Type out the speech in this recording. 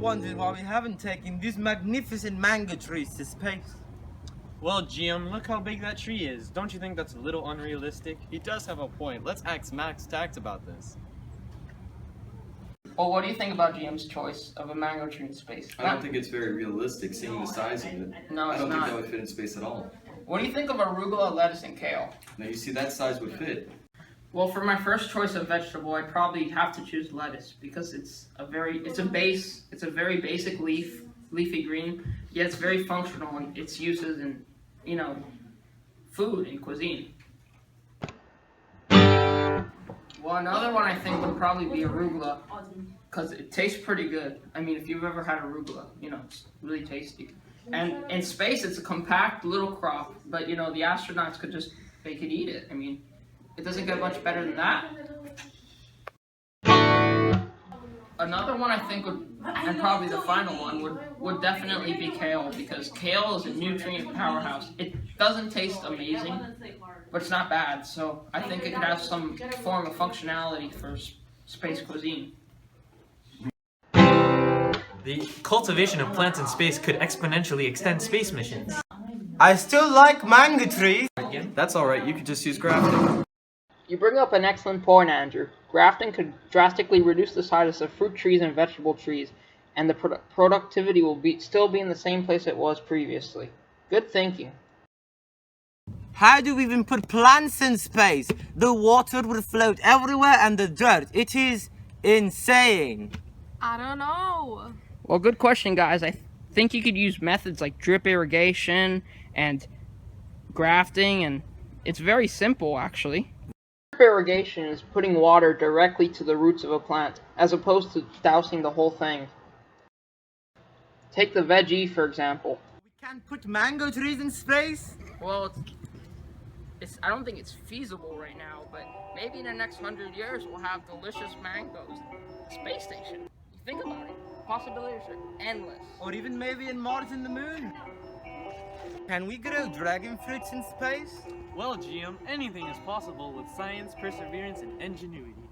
wondering why we haven't taken these magnificent mango trees to space. Well, GM, look how big that tree is. Don't you think that's a little unrealistic? He does have a point. Let's ask Max Tax about this. Well, what do you think about GM's choice of a mango tree in space? I don't think it's very realistic, seeing the size of it. No, it's I don't think not. that would fit in space at all. What do you think of arugula, lettuce, and kale? Now you see that size would fit. Well, for my first choice of vegetable, I'd probably have to choose lettuce because it's a very basic leafy green. Yet it's very functional in its uses in, food and cuisine. Well, another one I think would probably be arugula because it tastes pretty good. I mean, if you've ever had arugula, it's really tasty. And in space, it's a compact little crop, but the astronauts they could eat it. I mean, it doesn't get much better than that. Another one I think and probably the final one, would definitely be kale, because kale is a nutrient powerhouse. It doesn't taste amazing, but it's not bad, so I think it could have some form of functionality for space cuisine. The cultivation of plants in space could exponentially extend space missions. I still like mango trees. That's alright, you could just use grafting. You bring up an excellent point, Andrew. Grafting could drastically reduce the size of fruit trees and vegetable trees, and the productivity will still be in the same place it was previously. Good thinking. How do we even put plants in space? The water would float everywhere and the dirt. It is insane. I don't know. Well, good question, guys. I think you could use methods like drip irrigation and grafting, and it's very simple, actually. Drip irrigation is putting water directly to the roots of a plant, as opposed to dousing the whole thing. Take the veggie, for example. We can't put mango trees in space? Well, I don't think it's feasible right now, but maybe in the next 100 years we'll have delicious mangoes at the space station. Think about it. Possibilities are endless. Or even maybe in Mars and the Moon. Can we grow dragon fruits in space? Well, GM, anything is possible with science, perseverance, and ingenuity.